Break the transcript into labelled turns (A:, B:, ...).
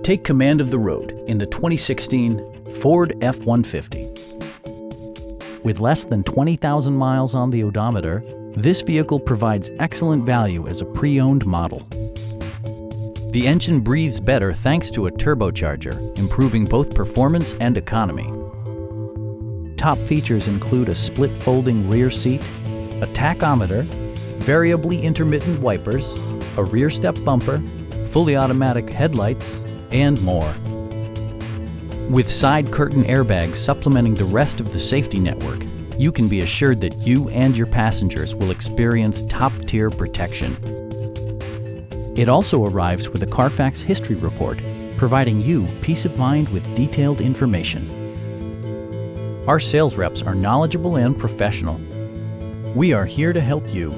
A: Take command of the road in the 2016 Ford F-150. With less than 20,000 miles on the odometer, this vehicle provides excellent value as a pre-owned model. The engine breathes better thanks to a turbocharger, improving both performance and economy. Top features include a split folding rear seat, a tachometer, variably intermittent wipers, a rear step bumper, fully automatic headlights, and more. With side curtain airbags supplementing the rest of the safety network, you can be assured that you and your passengers will experience top-tier protection. It also arrives with a Carfax history report, providing you peace of mind with detailed information. Our sales reps are knowledgeable and professional. We are here to help you.